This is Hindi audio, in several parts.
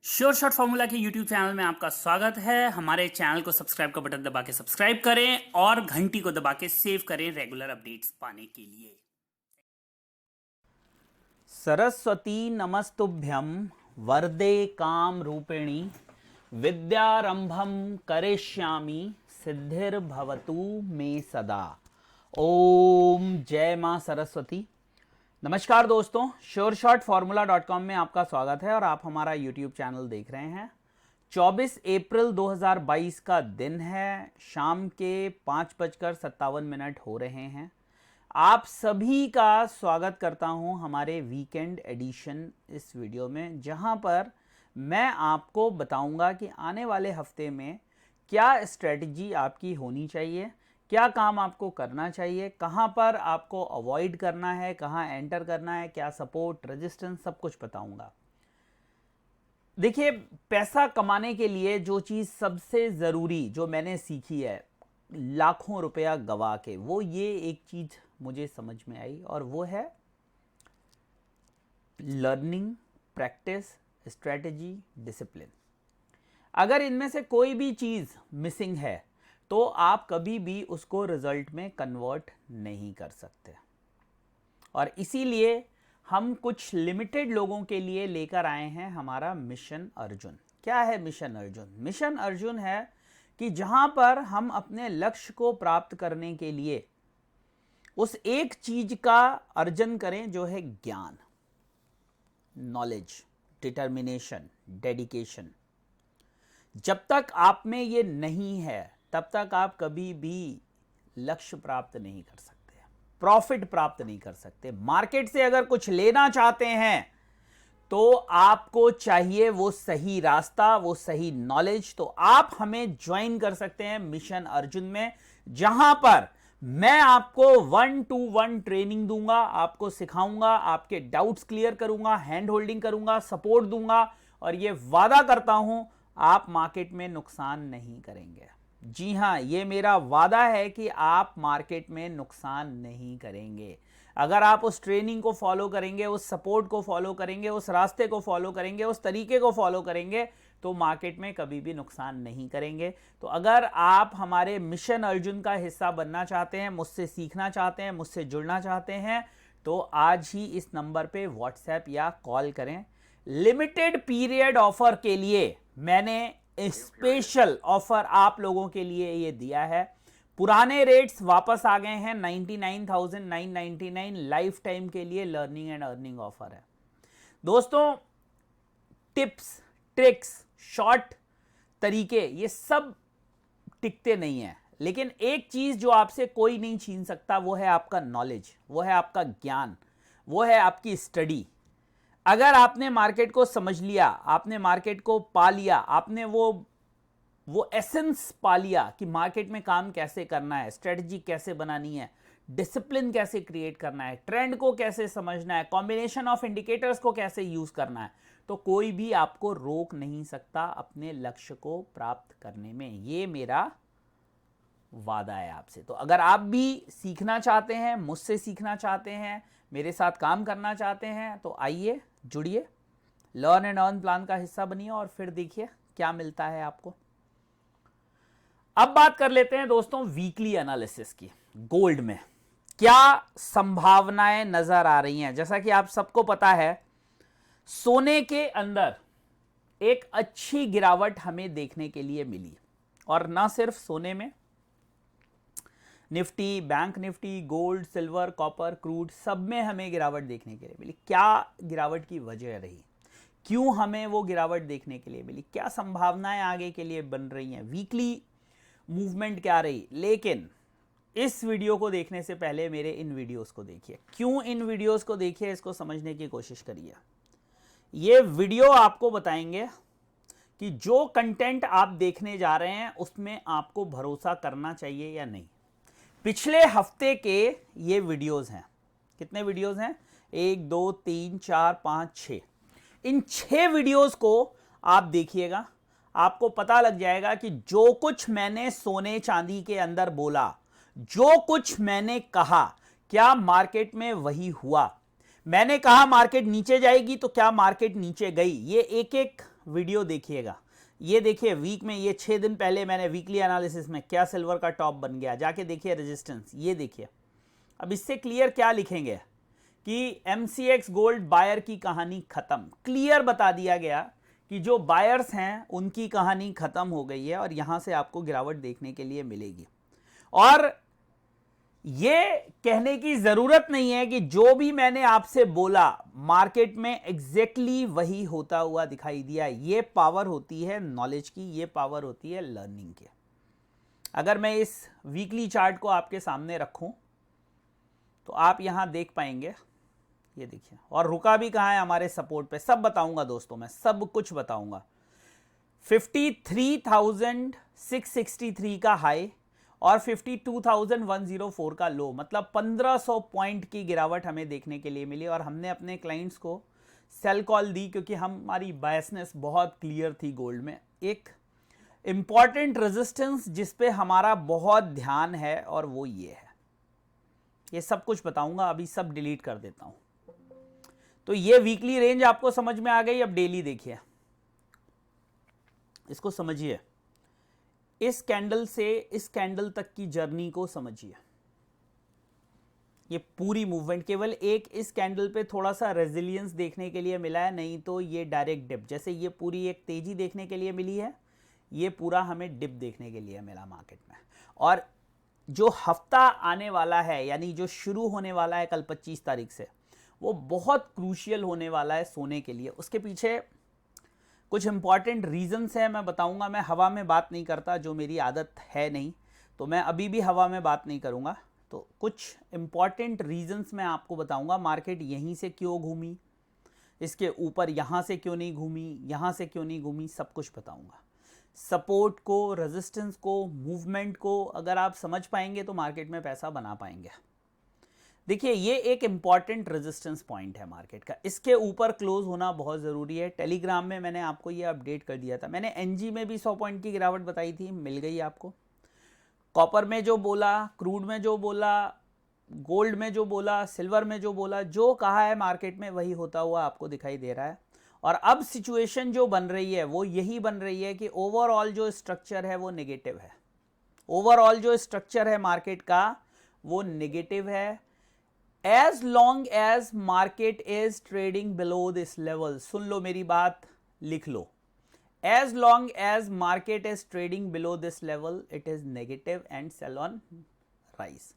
श्योर शॉट फॉर्मूला के यूट्यूब चैनल में आपका स्वागत है। हमारे चैनल को सब्सक्राइब का बटन दबा के सब्सक्राइब करें और घंटी को दबा के सेव करें रेगुलर अपडेट्स पाने के लिए। सरस्वती नमस्तुभ्यं वरदे काम रूपिणी विद्यारंभम करिष्यामि सिद्धिर्भवतु मे सदा। ओम जय मां सरस्वती। नमस्कार दोस्तों, श्योरशॉटफॉर्मूला.com में आपका स्वागत है और आप हमारा यूट्यूब चैनल देख रहे हैं। 24 अप्रैल 2022 का दिन है, शाम के 5:57 हो रहे हैं। आप सभी का स्वागत करता हूं हमारे वीकेंड एडिशन इस वीडियो में, जहां पर मैं आपको बताऊंगा कि आने वाले हफ्ते में क्या स्ट्रेटजी आपकी होनी चाहिए, क्या काम आपको करना चाहिए, कहां पर आपको अवॉइड करना है, कहां एंटर करना है, क्या सपोर्ट रेजिस्टेंस, सब कुछ बताऊंगा। देखिए, पैसा कमाने के लिए जो चीज़ सबसे ज़रूरी जो मैंने सीखी है लाखों रुपया गवा के, वो ये एक चीज़ मुझे समझ में आई और वो है लर्निंग, प्रैक्टिस, स्ट्रेटजी, डिसिप्लिन। अगर इनमें से कोई भी चीज़ मिसिंग है तो आप कभी भी उसको रिजल्ट में कन्वर्ट नहीं कर सकते। और इसीलिए हम कुछ लिमिटेड लोगों के लिए लेकर आए हैं हमारा मिशन अर्जुन। क्या है मिशन अर्जुन? मिशन अर्जुन है कि जहां पर हम अपने लक्ष्य को प्राप्त करने के लिए उस एक चीज का अर्जन करें जो है ज्ञान, नॉलेज, डिटर्मिनेशन, डेडिकेशन। जब तक आप में ये नहीं है तब तक आप कभी भी लक्ष्य प्राप्त नहीं कर सकते, प्रॉफिट प्राप्त नहीं कर सकते। मार्केट से अगर कुछ लेना चाहते हैं तो आपको चाहिए वो सही रास्ता, वो सही नॉलेज। तो आप हमें ज्वाइन कर सकते हैं मिशन अर्जुन में, जहां पर मैं आपको 1-to-1 ट्रेनिंग दूंगा, आपको सिखाऊंगा, आपके डाउट्स क्लियर करूंगा, हैंड होल्डिंग करूंगा, सपोर्ट दूंगा और ये वादा करता हूं आप मार्केट में नुकसान नहीं करेंगे। जी हां, ये मेरा वादा है कि आप मार्केट में नुकसान नहीं करेंगे। अगर आप उस ट्रेनिंग को फॉलो करेंगे, उस सपोर्ट को फॉलो करेंगे, उस रास्ते को फॉलो करेंगे, उस तरीके को फॉलो करेंगे तो मार्केट में कभी भी नुकसान नहीं करेंगे। तो अगर आप हमारे मिशन अर्जुन का हिस्सा बनना चाहते हैं, मुझसे सीखना चाहते हैं, मुझसे जुड़ना चाहते हैं, तो आज ही इस नंबर पे व्हाट्सएप या कॉल करें। लिमिटेड पीरियड ऑफर के लिए मैंने स्पेशल ऑफर आप लोगों के लिए ये दिया है। पुराने रेट्स वापस आ गए हैं, 99,999 लाइफ टाइम के लिए लर्निंग एंड अर्निंग ऑफर है। दोस्तों, टिप्स, ट्रिक्स, शॉर्ट तरीके ये सब टिकते नहीं हैं, लेकिन एक चीज जो आपसे कोई नहीं छीन सकता वो है आपका नॉलेज, वो है आपका ज्ञान, वो है आपकी स्टडी। अगर आपने मार्केट को समझ लिया, आपने मार्केट को पा लिया, आपने वो एसेंस पा लिया कि मार्केट में काम कैसे करना है, स्ट्रेटजी कैसे बनानी है, डिसिप्लिन कैसे क्रिएट करना है, ट्रेंड को कैसे समझना है, कॉम्बिनेशन ऑफ इंडिकेटर्स को कैसे यूज करना है, तो कोई भी आपको रोक नहीं सकता अपने लक्ष्य को प्राप्त करने में। ये मेरा वादा है आपसे। तो अगर आप भी सीखना चाहते हैं, मुझसे सीखना चाहते हैं, मेरे साथ काम करना चाहते हैं, तो आइए जुड़िए, लर्न एंड अर्न प्लान का हिस्सा बनिए और फिर देखिए क्या मिलता है आपको। अब बात कर लेते हैं दोस्तों वीकली एनालिसिस की। गोल्ड में क्या संभावनाएं नजर आ रही हैं? जैसा कि आप सबको पता है, सोने के अंदर एक अच्छी गिरावट हमें देखने के लिए मिली, और ना सिर्फ सोने में, Nifty, bank Nifty, gold, silver, copper, crude, सब में हमें गिरावट देखने के लिए मिली। क्या गिरावट की वजह रही? क्यों हमें वो गिरावट देखने के लिए मिली? क्या संभावनाएं आगे के लिए बन रही हैं? वीकली मूवमेंट क्या रही? लेकिन इस वीडियो को देखने से पहले मेरे इन वीडियोस को देखिए। क्यों इन वीडियोस को देखिए, इसको समझने की कोशिश करिए। ये वीडियो आपको बताएंगे कि जो कंटेंट आप देखने जा रहे हैं उसमें आपको भरोसा करना चाहिए या नहीं। पिछले हफ्ते के ये वीडियोस हैं। कितने वीडियोस हैं? 1, 2, 3, 4, 5, 6। इन 6 वीडियोस को आप देखिएगा, आपको पता लग जाएगा कि जो कुछ मैंने सोने चांदी के अंदर बोला, जो कुछ मैंने कहा, क्या मार्केट में वही हुआ। मैंने कहा मार्केट नीचे जाएगी तो क्या मार्केट नीचे गई। ये एक एक वीडियो देखिएगा। ये देखिए वीक में, ये 6 दिन पहले मैंने वीकली एनालिसिस में क्या सिल्वर का टॉप बन गया, जाके देखिए रेजिस्टेंस, ये देखिए। अब इससे क्लियर क्या लिखेंगे कि MCX गोल्ड बायर की कहानी खत्म। क्लियर बता दिया गया कि जो बायर्स हैं उनकी कहानी खत्म हो गई है और यहां से आपको गिरावट देखने के लिए मिलेगी। और ये कहने की जरूरत नहीं है कि जो भी मैंने आपसे बोला मार्केट में एग्जैक्टली वही होता हुआ दिखाई दिया। ये पावर होती है नॉलेज की, ये पावर होती है लर्निंग की। अगर मैं इस वीकली चार्ट को आपके सामने रखूं तो आप यहां देख पाएंगे, ये देखिए, और रुका भी कहां है हमारे सपोर्ट पे, सब बताऊंगा दोस्तों, मैं सब कुछ बताऊंगा। 53,663 का हाई और 52,104 का लो, मतलब 1500 पॉइंट की गिरावट हमें देखने के लिए मिली। और हमने अपने क्लाइंट्स को सेल कॉल दी क्योंकि हमारी बायसनेस बहुत क्लियर थी गोल्ड में। एक इंपॉर्टेंट रेजिस्टेंस जिस पे हमारा बहुत ध्यान है और वो ये है। ये सब कुछ बताऊंगा, अभी सब डिलीट कर देता हूं। तो ये वीकली रेंज आपको समझ में आ गई। अब डेली देखिए, इसको समझिए, इस कैंडल से इस कैंडल तक की जर्नी को समझिए। ये पूरी मूवमेंट केवल एक इस कैंडल पे थोड़ा सा रेजिलियंस देखने के लिए मिला है, नहीं तो ये डायरेक्ट डिप, जैसे ये पूरी एक तेजी देखने के लिए मिली है, ये पूरा हमें डिप देखने के लिए मिला मार्केट में। और जो हफ्ता आने वाला है, यानी जो शुरू होने वाला है कल 25 तारीख से, वो बहुत क्रूशियल होने वाला है सोने के लिए। उसके पीछे कुछ इंपॉर्टेंट रीजंस हैं, मैं बताऊंगा। मैं हवा में बात नहीं करता, जो मेरी आदत है नहीं, तो मैं अभी भी हवा में बात नहीं करूंगा। तो कुछ इंपॉर्टेंट रीजंस मैं आपको बताऊंगा। मार्केट यहीं से क्यों घूमी, इसके ऊपर यहां से क्यों नहीं घूमी, यहां से क्यों नहीं घूमी, सब कुछ बताऊंगा। सपोर्ट को, रेजिस्टेंस को, मूवमेंट को अगर आप समझ पाएंगे तो मार्केट में पैसा बना पाएंगे। देखिए, ये एक इंपॉर्टेंट रेजिस्टेंस पॉइंट है मार्केट का, इसके ऊपर क्लोज होना बहुत ज़रूरी है। टेलीग्राम में मैंने आपको ये अपडेट कर दिया था। मैंने एनजी में भी 100 पॉइंट की गिरावट बताई थी, मिल गई आपको। कॉपर में जो बोला, क्रूड में जो बोला, गोल्ड में जो बोला, सिल्वर में जो बोला, जो कहा है मार्केट में वही होता हुआ आपको दिखाई दे रहा है। और अब सिचुएशन जो बन रही है वो यही बन रही है कि ओवरऑल जो स्ट्रक्चर है वो नेगेटिव है। ओवरऑल जो स्ट्रक्चर है मार्केट का वो नेगेटिव है। As long as market is trading below this level, सुन लो मेरी बात, लिख लो। As long as market is trading below this level, it is negative and sell on rise.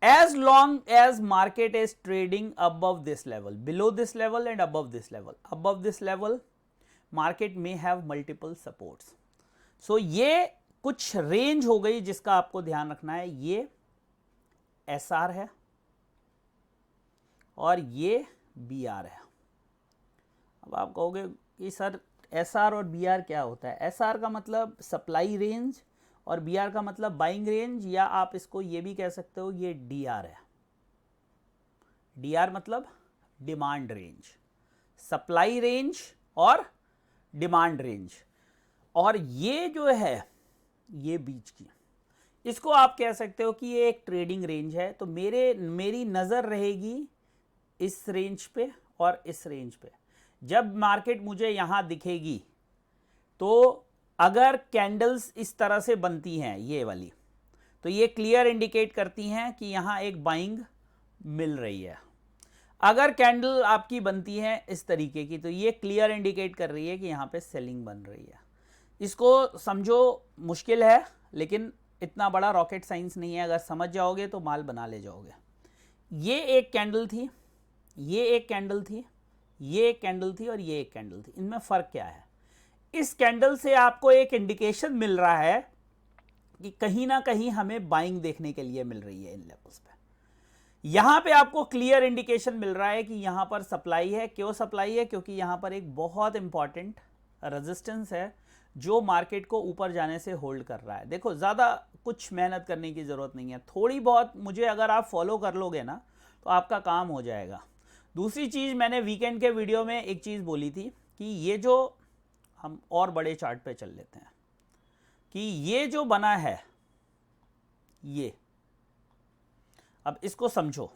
As long as market is trading above this level, below this level and above this level, market may have multiple supports. So ये कुछ रेंज हो गई जिसका आपको ध्यान रखना है। ये SR है और ये BR है। अब आप कहोगे कि सर SR और BR क्या होता है? SR का मतलब सप्लाई रेंज और BR का मतलब बाइंग रेंज, या आप इसको ये भी कह सकते हो ये DR है। DR मतलब डिमांड रेंज, सप्लाई रेंज और डिमांड रेंज। और ये जो है ये बीच की, इसको आप कह सकते हो कि ये एक ट्रेडिंग रेंज है। तो मेरी नज़र रहेगी इस रेंज पे और इस रेंज पे। जब मार्केट मुझे यहां दिखेगी तो अगर कैंडल्स इस तरह से बनती हैं ये वाली, तो ये क्लियर इंडिकेट करती हैं कि यहां एक बाइंग मिल रही है। अगर कैंडल आपकी बनती है इस तरीके की तो ये क्लियर इंडिकेट कर रही है कि यहां पे सेलिंग बन रही है। इसको समझो, मुश्किल है लेकिन इतना बड़ा रॉकेट साइंस नहीं है। अगर समझ जाओगे तो माल बना ले जाओगे। ये एक कैंडल थी, ये एक कैंडल थी, ये एक कैंडल थी और ये एक कैंडल थी। इनमें फ़र्क क्या है? इस कैंडल से आपको एक इंडिकेशन मिल रहा है कि कहीं ना कहीं हमें बाइंग देखने के लिए मिल रही है इन लेवल्स पे। यहां पे आपको क्लियर इंडिकेशन मिल रहा है कि यहां पर सप्लाई है। क्यों सप्लाई है? क्योंकि यहां पर एक बहुत इंपॉर्टेंट रेजिस्टेंस है जो मार्केट को ऊपर जाने से होल्ड कर रहा है। देखो, ज़्यादा कुछ मेहनत करने की ज़रूरत नहीं है, थोड़ी बहुत मुझे अगर आप फॉलो कर लोगे ना तो आपका काम हो जाएगा। दूसरी चीज़, मैंने वीकेंड के वीडियो में एक चीज़ बोली थी कि ये जो हम और बड़े चार्ट पे चल लेते हैं कि ये जो बना है ये, अब इसको समझो,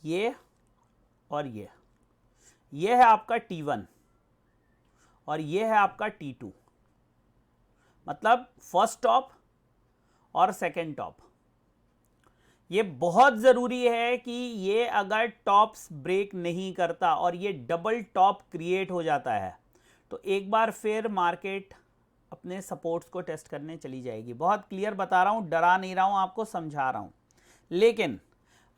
ये और ये है आपका T1 और ये है आपका T2, मतलब फर्स्ट टॉप और सेकेंड टॉप। ये बहुत ज़रूरी है कि ये अगर टॉप्स ब्रेक नहीं करता और ये डबल टॉप क्रिएट हो जाता है तो एक बार फिर मार्केट अपने सपोर्ट्स को टेस्ट करने चली जाएगी। बहुत क्लियर बता रहा हूँ, डरा नहीं रहा हूँ, आपको समझा रहा हूँ। लेकिन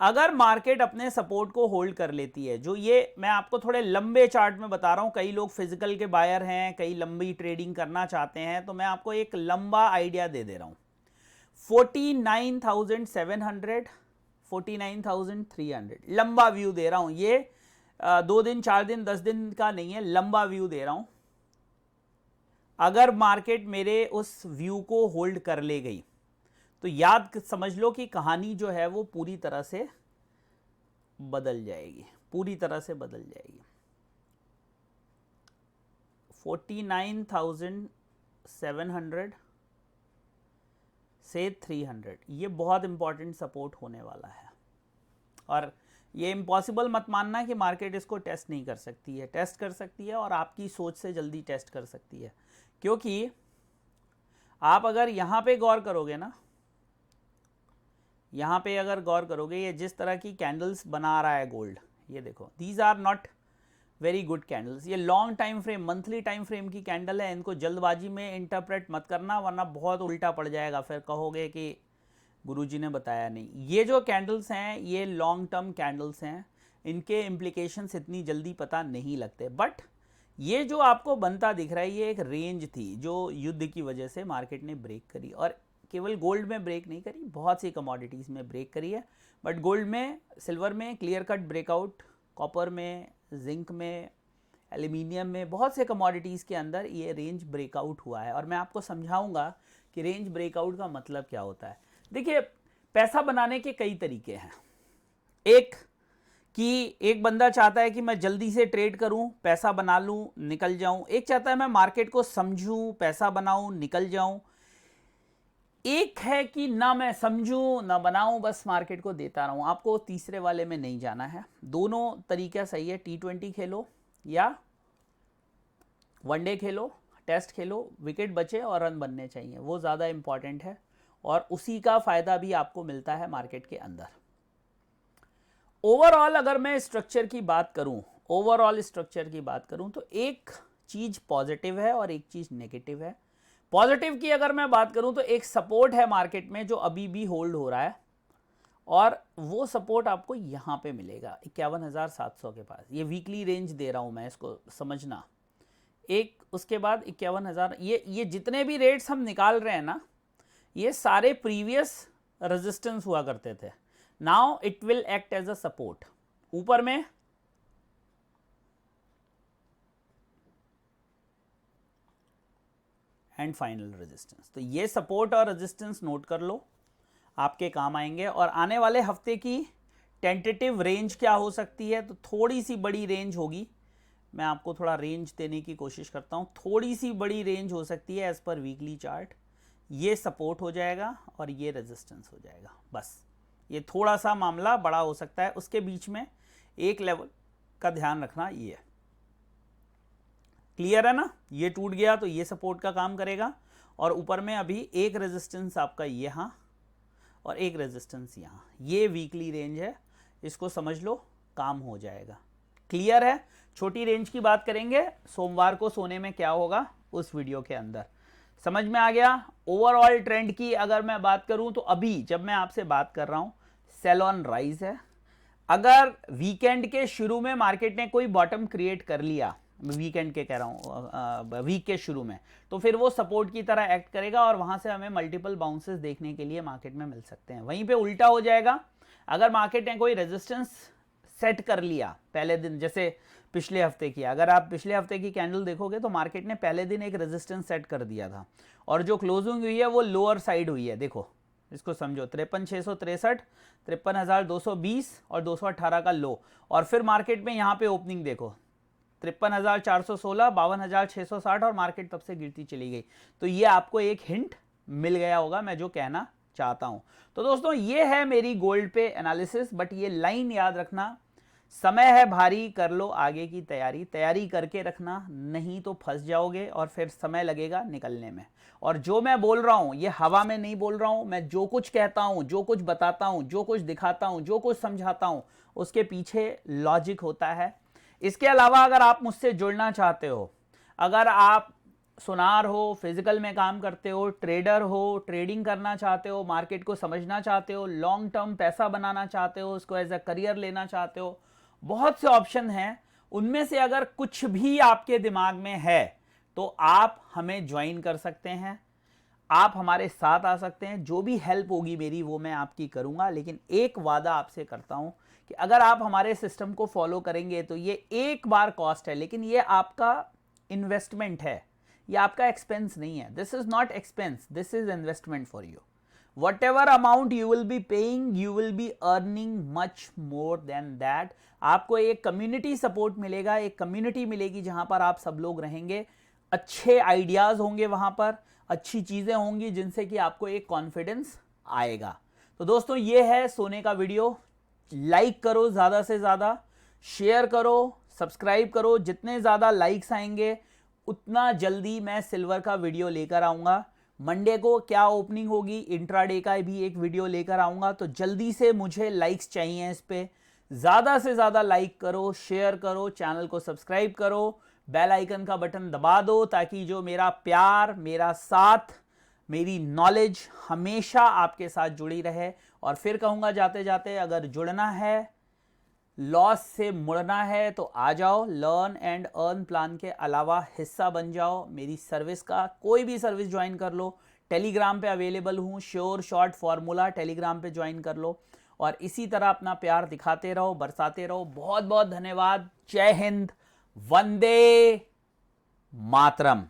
अगर मार्केट अपने सपोर्ट को होल्ड कर लेती है, जो ये मैं आपको थोड़े लंबे चार्ट में बता रहा हूँ, कई लोग फिजिकल के बायर हैं, कई लंबी ट्रेडिंग करना चाहते हैं, तो मैं आपको एक लंबा आइडिया दे रहा हूँ। 49,700, 49,300 लंबा व्यू दे रहा हूँ। ये 2 दिन 4 दिन 10 दिन का नहीं है, लंबा व्यू दे रहा हूँ। अगर मार्केट मेरे उस व्यू को होल्ड कर ले गई तो याद समझ लो कि कहानी जो है वो पूरी तरह से बदल जाएगी, पूरी तरह से बदल जाएगी। 49,700 से 300 ये बहुत इंपॉर्टेंट सपोर्ट होने वाला है। और ये इम्पॉसिबल मत मानना कि मार्केट इसको टेस्ट नहीं कर सकती है, टेस्ट कर सकती है और आपकी सोच से जल्दी टेस्ट कर सकती है। क्योंकि आप अगर यहाँ पे गौर करोगे ना, यहाँ पे अगर गौर करोगे, ये जिस तरह की कैंडल्स बना रहा है गोल्ड, ये देखो, these are not very good candles. ये long time frame, monthly time frame की कैंडल है। इनको जल्दबाजी में इंटरप्रेट मत करना, वरना बहुत उल्टा पड़ जाएगा, फिर कहोगे कि गुरुजी ने बताया नहीं। ये जो कैंडल्स हैं ये लॉन्ग टर्म कैंडल्स हैं, इनके इम्प्लीकेशंस इतनी जल्दी पता नहीं लगते। बट ये जो आपको बनता दिख रहा है ये एक रेंज थी जो युद्ध की वजह से मार्केट ने ब्रेक करी, और केवल गोल्ड में ब्रेक नहीं करी, बहुत सी कमोडिटीज़ में ब्रेक करी है। बट गोल्ड में, सिल्वर में क्लियर कट ब्रेकआउट, कॉपर में, जिंक में, एल्यूमिनियम में, बहुत से कमोडिटीज़ के अंदर ये रेंज ब्रेकआउट हुआ है। और मैं आपको समझाऊंगा कि रेंज ब्रेकआउट का मतलब क्या होता है। देखिए, पैसा बनाने के कई तरीके हैं। एक कि एक बंदा चाहता है कि मैं जल्दी से ट्रेड करूं, पैसा बना लूं, निकल जाऊं। एक चाहता है मैं मार्केट को समझूं, पैसा बनाऊं, निकल जाऊं। एक है कि ना मैं समझूं ना बनाऊं, बस मार्केट को देता रहूं। आपको तीसरे वाले में नहीं जाना है। दोनों तरीका सही है। T20 खेलो या वनडे खेलो, टेस्ट खेलो, विकेट बचे और रन बनने चाहिए, वो ज़्यादा इंपॉर्टेंट है। और उसी का फ़ायदा भी आपको मिलता है मार्केट के अंदर। ओवरऑल अगर मैं स्ट्रक्चर की बात करूं, ओवरऑल स्ट्रक्चर की बात करूं, तो एक चीज़ पॉजिटिव है और एक चीज़ नेगेटिव है। पॉजिटिव की अगर मैं बात करूं तो एक सपोर्ट है मार्केट में जो अभी भी होल्ड हो रहा है, और वो सपोर्ट आपको यहाँ पे मिलेगा 51,700 के पास। ये वीकली रेंज दे रहा हूँ मैं, इसको समझना। एक उसके बाद 51,000, ये जितने भी रेट्स हम निकाल रहे हैं ना, ये सारे प्रीवियस रेजिस्टेंस हुआ करते थे। Now it will act as a support. ऊपर में एंड फाइनल रेजिस्टेंस। तो ये सपोर्ट और रेजिस्टेंस नोट कर लो, आपके काम आएंगे। और आने वाले हफ्ते की टेंटेटिव रेंज क्या हो सकती है, तो थोड़ी सी बड़ी रेंज होगी। मैं आपको थोड़ा रेंज देने की कोशिश करता हूँ। थोड़ी सी बड़ी रेंज हो सकती है एज पर वीकली चार्ट। ये सपोर्ट हो जाएगा और ये रेजिस्टेंस हो जाएगा, बस। ये थोड़ा सा मामला बड़ा हो सकता है। उसके बीच में एक लेवल का ध्यान रखना, ये क्लियर है ना। ये टूट गया तो ये सपोर्ट का काम करेगा, और ऊपर में अभी एक रेजिस्टेंस आपका यहाँ और एक रेजिस्टेंस यहाँ। ये वीकली रेंज है, इसको समझ लो, काम हो जाएगा। क्लियर है। छोटी रेंज की बात करेंगे सोमवार को सोने में क्या होगा उस वीडियो के अंदर। समझ में आ गया। ओवरऑल ट्रेंड की अगर मैं बात करूं तो अभी जब मैं आपसे बात कर रहा हूं सेल ऑन राइज है। अगर वीकेंड के शुरू में मार्केट ने कोई बॉटम क्रिएट कर लिया, वीकेंड के कह रहा हूं, वीक के शुरू में, तो फिर वो सपोर्ट की तरह एक्ट करेगा और वहां से हमें मल्टीपल बाउंसेस देखने के लिए मार्केट में मिल सकते हैं। वहीं पे उल्टा हो जाएगा, अगर मार्केट ने कोई रेजिस्टेंस सेट कर लिया पहले दिन, जैसे पिछले हफ्ते की, अगर आप पिछले हफ्ते की कैंडल देखोगे तो मार्केट ने पहले दिन एक रेजिस्टेंस सेट कर दिया था और जो क्लोजिंग हुई है वो लोअर साइड हुई है। देखो इसको समझो, 53,663, 53,220 और 218 का लो, और फिर मार्केट में यहाँ पे ओपनिंग देखो 53,416, 52,660, और मार्केट तब से गिरती चली गई। तो ये आपको एक हिंट मिल गया होगा मैं जो कहना चाहता हूं। तो दोस्तों ये है मेरी गोल्ड पे एनालिसिस। बट ये लाइन याद रखना, समय है भारी, कर लो आगे की तैयारी, तैयारी करके रखना, नहीं तो फंस जाओगे और फिर समय लगेगा निकलने में। और जो मैं बोल रहा हूं ये हवा में नहीं बोल रहा हूं, मैं जो कुछ कहता हूं, जो कुछ बताता हूं, जो कुछ दिखाता हूं, जो कुछ समझाता हूं, उसके पीछे लॉजिक होता है। इसके अलावा अगर आप मुझसे जुड़ना चाहते हो, अगर आप सुनार हो, फिजिकल में काम करते हो, ट्रेडर हो, ट्रेडिंग करना चाहते हो, मार्केट को समझना चाहते हो, लॉन्ग टर्म पैसा बनाना चाहते हो, उसको एज अ करियर लेना चाहते हो, बहुत से ऑप्शन हैं। उनमें से अगर कुछ भी आपके दिमाग में है तो आप हमें ज्वाइन कर सकते हैं, आप हमारे साथ आ सकते हैं। जो भी हेल्प होगी मेरी वो मैं आपकी करूंगा, लेकिन एक वादा आपसे करता हूं कि अगर आप हमारे सिस्टम को फॉलो करेंगे तो ये एक बार कॉस्ट है, लेकिन ये आपका इन्वेस्टमेंट है, ये आपका एक्सपेंस नहीं है। This is not expense, this is investment for you. whatever amount you will be paying, you will be earning much more than that। आपको एक कम्युनिटी सपोर्ट मिलेगा, एक कम्युनिटी मिलेगी जहां पर आप सब लोग रहेंगे, अच्छे आइडियाज होंगे वहां पर, अच्छी चीजें होंगी जिनसे कि आपको एक कॉन्फिडेंस आएगा। तो दोस्तों ये है सोने का वीडियो, लाइक करो ज़्यादा से ज़्यादा, शेयर करो, सब्सक्राइब करो। जितने ज़्यादा लाइक्स आएंगे उतना जल्दी मैं सिल्वर का वीडियो लेकर आऊँगा। मंडे को क्या ओपनिंग होगी, इंट्राडे का भी एक वीडियो लेकर आऊँगा, तो जल्दी से मुझे लाइक्स चाहिए इस पर। ज़्यादा से ज़्यादा लाइक करो, शेयर करो, चैनल को सब्सक्राइब करो, बेल आइकन का बटन दबा दो, ताकि जो मेरा प्यार, मेरा साथ, मेरी नॉलेज हमेशा आपके साथ जुड़ी रहे। और फिर कहूँगा जाते जाते, अगर जुड़ना है, लॉस से मुड़ना है तो आ जाओ, लर्न एंड अर्न प्लान के अलावा हिस्सा बन जाओ मेरी सर्विस का। कोई भी सर्विस ज्वाइन कर लो, टेलीग्राम पे अवेलेबल हूँ, श्योर शॉर्ट फॉर्मूला, टेलीग्राम पे ज्वाइन कर लो। और इसी तरह अपना प्यार दिखाते रहो, बरसाते रहो। बहुत बहुत धन्यवाद। जय हिंद, वंदे मातरम।